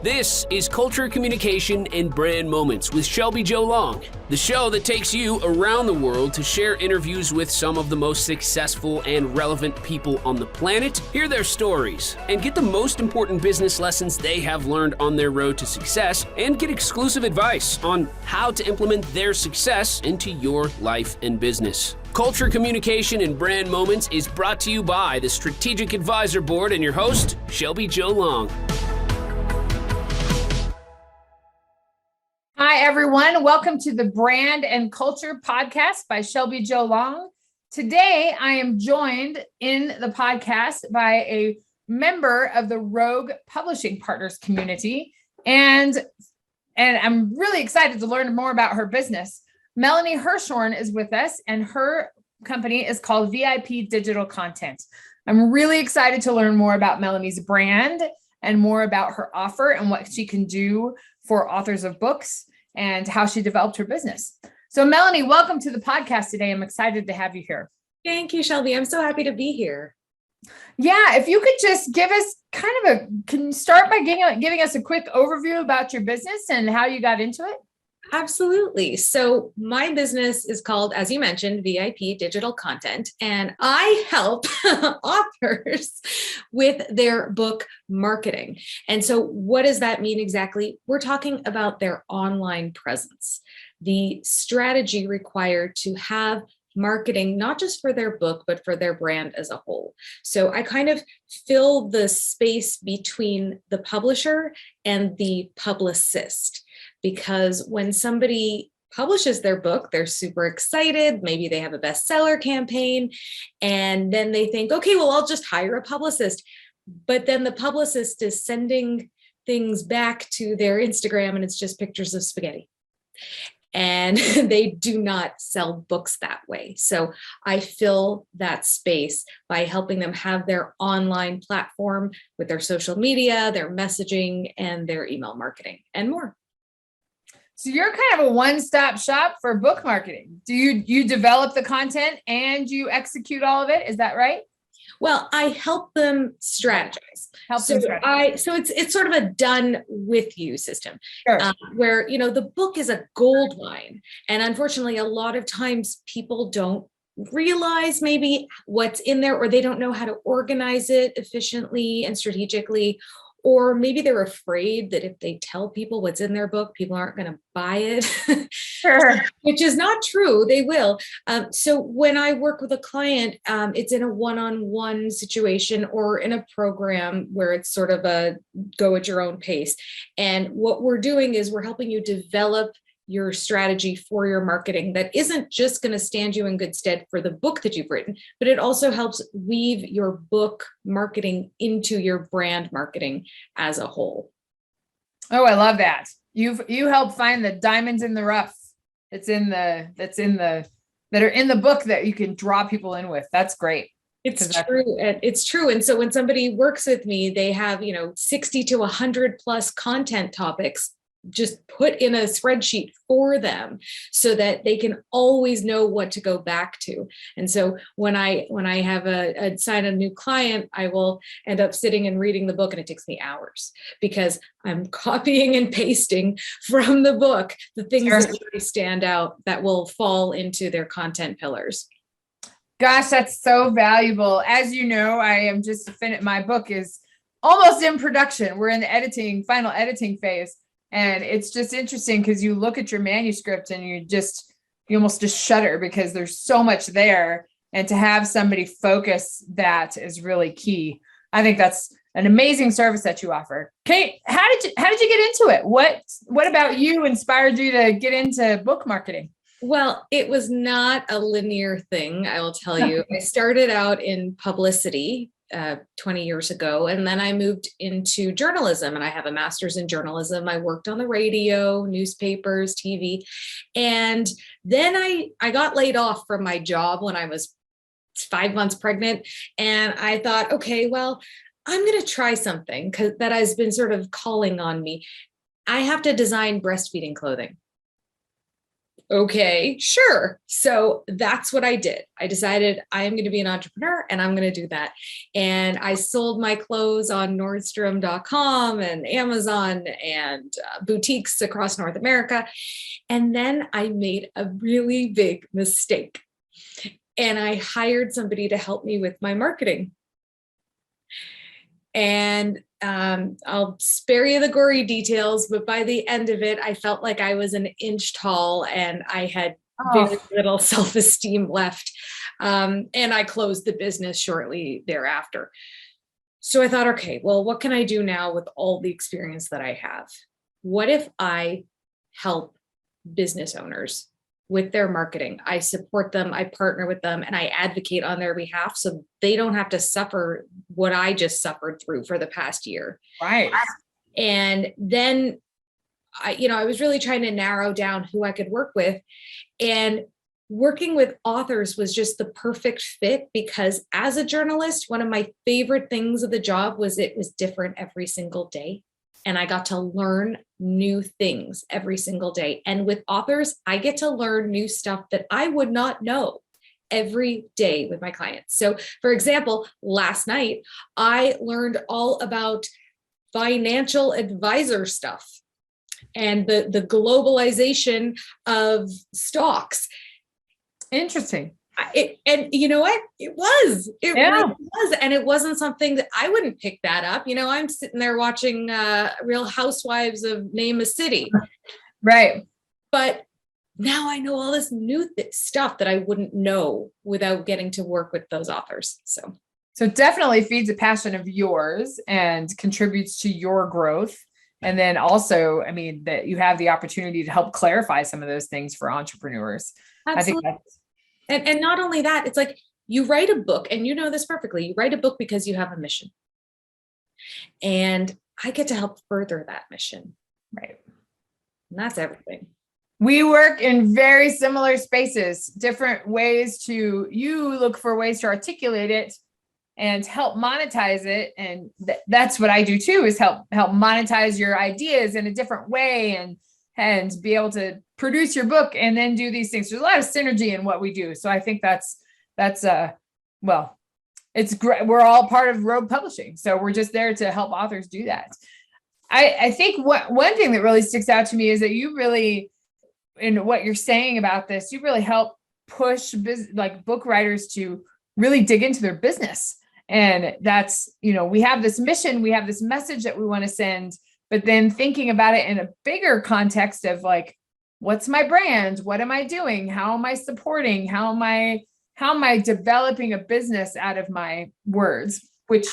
This is Culture, Communication, and Brand Moments with Shelby Jo Long, the show that takes you around the world to share interviews with some of the most successful and relevant people on the planet, hear their stories, and get the most important business lessons they have learned on their road to success, and get exclusive advice on how to implement their success into your life and business. Culture, Communication, and Brand Moments is brought to you by the Strategic Advisor Board and your host, Shelby Jo Long. Hi, everyone. Welcome to the Brand and Culture Podcast by Shelby Jo Long. Today, I am joined in the podcast by a member of the Rogue Publishing Partners community, and I'm really excited to learn more about her business. Melanie Herschorn is with us, and her company is called VIP Digital Content. I'm really excited to learn more about Melanie's brand and more about her offer and what she can do for authors of books and how she developed her business. So Melanie, welcome to the podcast today. I'm excited to have you here. Thank you, Shelby. I'm so happy to be here. Yeah, if you could just give us can you start by giving us a quick overview about your business and how you got into it? Absolutely. So my business is called, as you mentioned, VIP Digital Content, and I help authors with their book marketing. And so what does that mean exactly? We're talking about their online presence, the strategy required to have marketing, not just for their book, but for their brand as a whole. So I kind of fill the space between the publisher and the publicist. Because when somebody publishes their book, they're super excited. Maybe they have a bestseller campaign, and then they think, okay, well, I'll just hire a publicist. But then the publicist is sending things back to their Instagram, and it's just pictures of spaghetti. And they do not sell books that way. So I fill that space by helping them have their online platform with their social media, their messaging, and their email marketing, and more. So you're kind of a one-stop shop for book marketing. Do you develop the content and you execute all of it? Is that right? Well, I help them strategize. So it's sort of a done with you system, sure. Where, the book is a gold mine. And unfortunately, a lot of times people don't realize maybe what's in there, or they don't know how to organize it efficiently and strategically. Or maybe they're afraid that if they tell people what's in their book, people aren't going to buy it, sure. Which is not true. They will. So when I work with a client, it's in a one-on-one situation or in a program where it's sort of a go at your own pace. And what we're doing is we're helping you develop your strategy for your marketing that isn't just going to stand you in good stead for the book that you've written, but it also helps weave your book marketing into your brand marketing as a whole. Oh, I love that. You help find the diamonds in the rough that are in the book that you can draw people in with. That's great. It's true. It's true. And so when somebody works with me, they have, 60 to 100 plus content topics just put in a spreadsheet for them so that they can always know what to go back to. And so when I have sign a new client, I will end up sitting and reading the book, and it takes me hours because I'm copying and pasting from the book the things that really stand out that will fall into their content pillars. Gosh, that's so valuable. As you know, I am just finished. My book is almost in production. We're in the final editing phase. And it's just interesting because you look at your manuscript and you almost just shudder because there's so much there. And to have somebody focus that is really key. I think that's an amazing service that you offer. Kate, how did you get into it? What about you inspired you to get into book marketing? Well, it was not a linear thing, I will tell you. I started out in publicity 20 years ago, and then I moved into journalism, and I have a master's in journalism. I worked on the radio, newspapers, TV, and then I got laid off from my job when I was 5 months pregnant, and I thought, okay, well, I'm going to try something that has been sort of calling on me. I have to design breastfeeding clothing. Okay, sure. So that's what I did. I decided I am going to be an entrepreneur and I'm going to do that. And I sold my clothes on Nordstrom.com and Amazon and boutiques across North America. And then I made a really big mistake. And I hired somebody to help me with my marketing. And I'll spare you the gory details, but by the end of it, I felt like I was an inch tall and I had very little self-esteem left. And I closed the business shortly thereafter. So I thought, okay, well, what can I do now with all the experience that I have? What if I help business owners with their marketing? I support them, I partner with them, and I advocate on their behalf so they don't have to suffer what I just suffered through for the past year. Right. And then I was really trying to narrow down who I could work with, and working with authors was just the perfect fit because as a journalist, one of my favorite things of the job was it was different every single day. And I got to learn new things every single day. And with authors, I get to learn new stuff that I would not know every day with my clients. So for example, last night, I learned all about financial advisor stuff and the globalization of stocks. Interesting. And you know what? It really was. And it wasn't something that I wouldn't pick that up. I'm sitting there watching Real Housewives of Name a City. Right. But now I know all this new stuff that I wouldn't know without getting to work with those authors. So it definitely feeds a passion of yours and contributes to your growth. And then also, that you have the opportunity to help clarify some of those things for entrepreneurs. Absolutely. I think that's And not only that, it's like you write a book, and you know this perfectly. You write a book because you have a mission. And I get to help further that mission. right. And that's everything. We work in very similar spaces, different ways you look for ways to articulate it and help monetize it. And that's what I do too, is help monetize your ideas in a different way and be able to produce your book and then do these things. There's a lot of synergy in what we do. So I think that's it's great. We're all part of Rogue Publishing. So we're just there to help authors do that. I think one thing that really sticks out to me is that you really, in what you're saying about this, you really help push book writers to really dig into their business. And that's, we have this mission, we have this message that we want to send, but then thinking about it in a bigger context of like, what's my brand? What am I doing? How am I supporting? How am I developing a business out of my words, which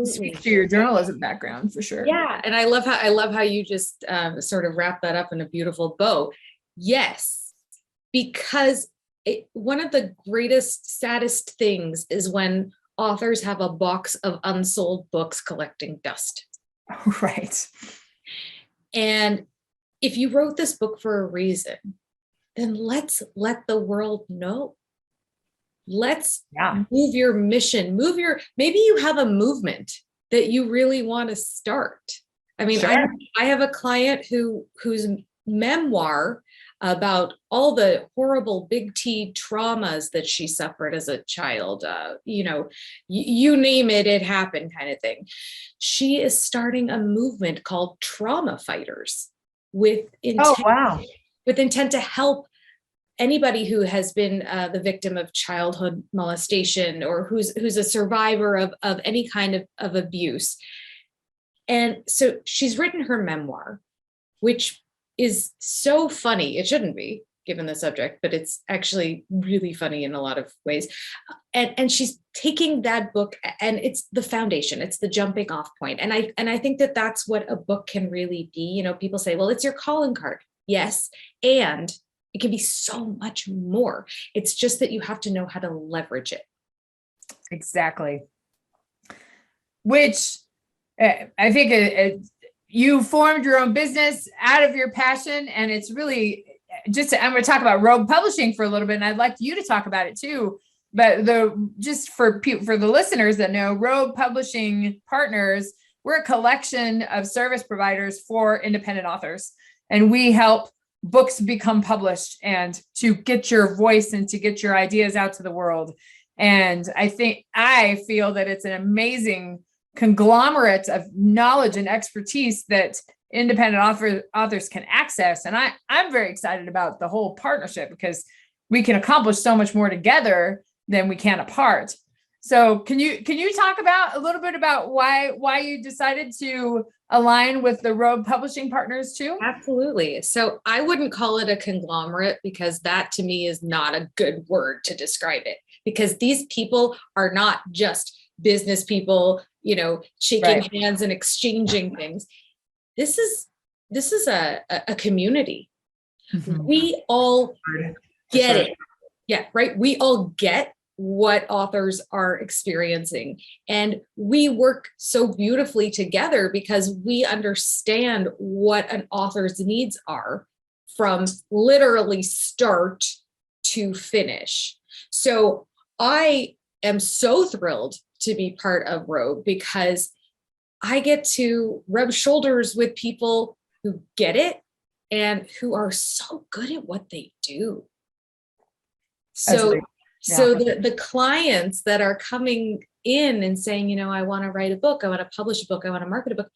speaks to your journalism background for sure. Yeah. And I love how you just sort of wrap that up in a beautiful bow. Yes, because one of the greatest, saddest things is when authors have a box of unsold books collecting dust. Right. And if you wrote this book for a reason, then let's let the world know. Let's move your mission, maybe you have a movement that you really want to start. Sure. I have a client whose memoir about all the horrible big T traumas that she suffered as a child, you name it, it happened kind of thing. She is starting a movement called Trauma Fighters with intent to help anybody who has been the victim of childhood molestation or who's a survivor of any kind of abuse. And so she's written her memoir, which is so funny. It shouldn't be, given the subject, but it's actually really funny in a lot of ways. And she's taking that book, and it's the foundation, it's the jumping off point. And I think that that's what a book can really be. People say, well, it's your calling card. Yes. And it can be so much more. It's just that you have to know how to leverage it. Exactly. Which I think you formed your own business out of your passion. And it's really I'm going to talk about Rogue Publishing for a little bit. And I'd like you to talk about it too. But just for the listeners that know, Rogue Publishing Partners, we're a collection of service providers for independent authors. And we help books become published and to get your voice and to get your ideas out to the world. And I feel that it's an amazing conglomerate of knowledge and expertise that independent authors can access. And I'm very excited about the whole partnership because we can accomplish so much more together than we can apart. So can you talk about a little bit about why you decided to align with the Rogue Publishing Partners too? Absolutely. So I wouldn't call it a conglomerate because that to me is not a good word to describe it, because these people are not just business people, shaking hands and exchanging things. This is a community. Mm-hmm. We all get it. Yeah, right. We all get what authors are experiencing. And we work so beautifully together because we understand what an author's needs are from literally start to finish. So I am so thrilled to be part of Rogue because I get to rub shoulders with people who get it and who are so good at what they do. So the clients that are coming in and saying, I want to write a book, I want to publish a book, I want to market a book.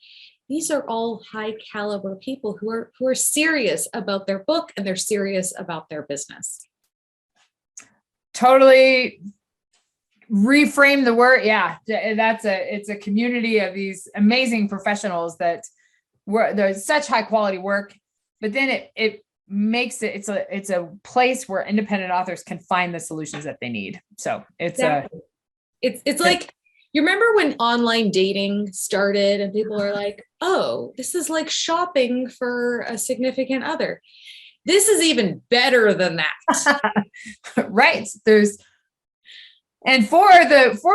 These are all high caliber people who are serious about their book and they're serious about their business. Totally reframe the word. Yeah, it's a community of these amazing professionals that there's such high quality work, but then it makes it's a place where independent authors can find the solutions that they need. So it's like, you remember when online dating started and people are like, oh, this is like shopping for a significant other. This is even better than that. Right. And for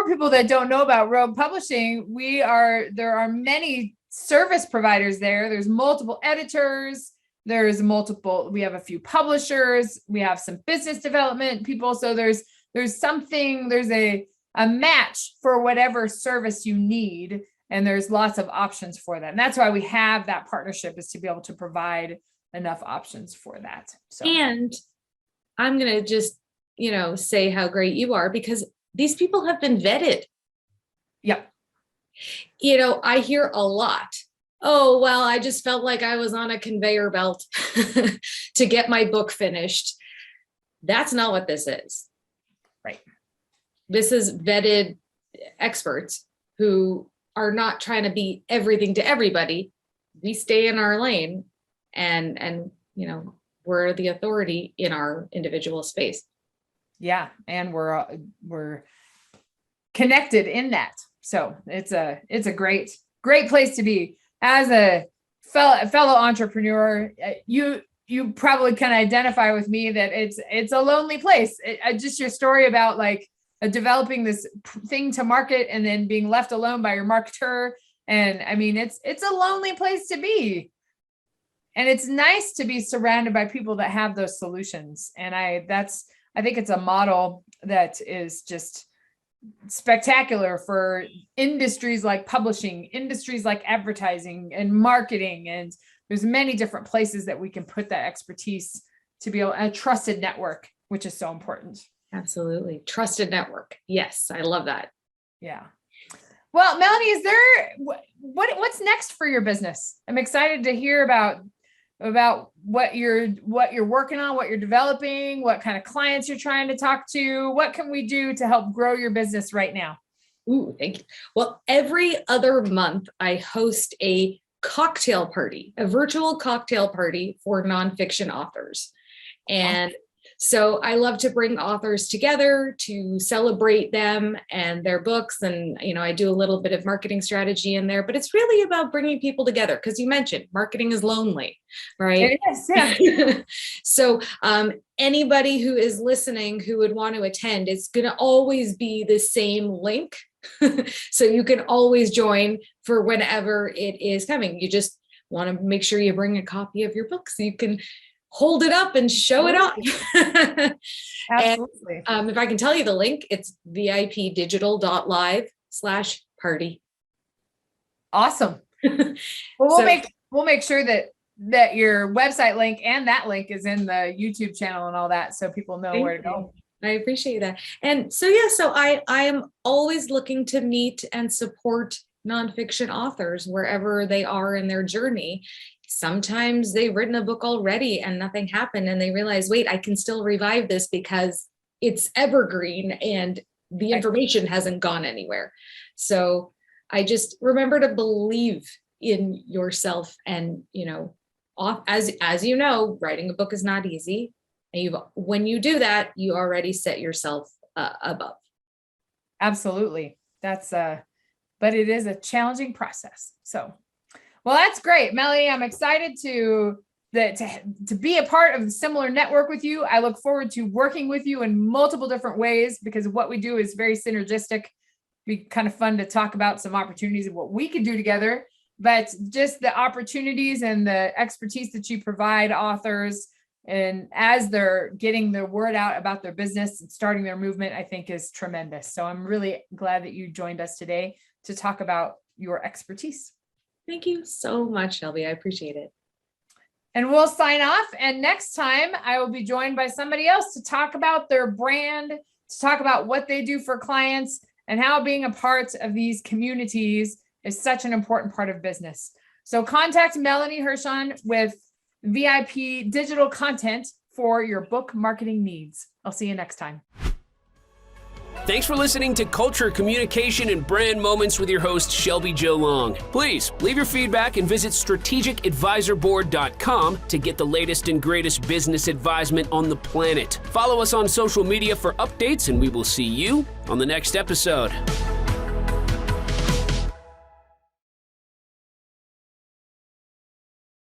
people that don't know about Rogue Publishing, there are many service providers there. There's multiple editors. We have a few publishers, we have some business development people. So there's a match for whatever service you need. And there's lots of options for that. And that's why we have that partnership, is to be able to provide enough options for that. So, and I'm going to just, say how great you are because these people have been vetted. Yep. I hear a lot. Oh, well, I just felt like I was on a conveyor belt to get my book finished. That's not what this is. Right. This is vetted experts who are not trying to be everything to everybody. We stay in our lane and we're the authority in our individual space. Yeah. And we're connected in that. So it's a great place to be. As a fellow entrepreneur, you probably can identify with me that it's a lonely place. Just your story about like developing this thing to market and then being left alone by your marketer. And I mean, it's a lonely place to be. And it's nice to be surrounded by people that have those solutions. And I think it's a model that is just spectacular for industries like publishing, industries like advertising and marketing. And there's many different places that we can put that expertise to be a trusted network, which is so important. Absolutely. Trusted network. Yes. I love that. Yeah. Well, Melanie, is there, what's next for your business? I'm excited to hear about what you're working on, what you're developing, what kind of clients you're trying to talk to. What can we do to help grow your business right now? Ooh, thank you. Well, every other month I host a cocktail party, a virtual cocktail party for nonfiction authors. And so I love to bring authors together to celebrate them and their books. And, I do a little bit of marketing strategy in there, but it's really about bringing people together because you mentioned marketing is lonely, right? It is, yeah. So anybody who is listening who would want to attend, it's going to always be the same link. So you can always join for whenever it is coming. You just want to make sure you bring a copy of your book so you can hold it up and show it off. Absolutely. And, if I can tell you the link, it's vipdigital.live/party. Awesome. Well, we'll make sure that that your website link and that link is in the YouTube channel and all that, so people know where to go. I appreciate that. And so, yeah, so I am always looking to meet and support nonfiction authors wherever they are in their journey. Sometimes they've written a book already and nothing happened, and they realize, wait, I can still revive this because it's evergreen and the information hasn't gone anywhere. So I just remember to believe in yourself, and, as you know, writing a book is not easy. And when you do that, you already set yourself above. Absolutely. But it is a challenging process. So, well, that's great, Melanie. I'm excited to be a part of a similar network with you. I look forward to working with you in multiple different ways, because what we do is very synergistic. Be kind of fun to talk about some opportunities of what we could do together, but just the opportunities and the expertise that you provide authors, and as they're getting the word out about their business and starting their movement, I think is tremendous. So I'm really glad that you joined us today to talk about your expertise. Thank you so much, Shelby. I appreciate it. And we'll sign off. And next time I will be joined by somebody else to talk about their brand, to talk about what they do for clients, and how being a part of these communities is such an important part of business. So contact Melanie Herschorn with VIP digital content for your book marketing needs. I'll see you next time. Thanks for listening to Culture, Communication, and Brand Moments with your host, Shelby Jo Long. Please leave your feedback and visit strategicadvisorboard.com to get the latest and greatest business advisement on the planet. Follow us on social media for updates, and we will see you on the next episode.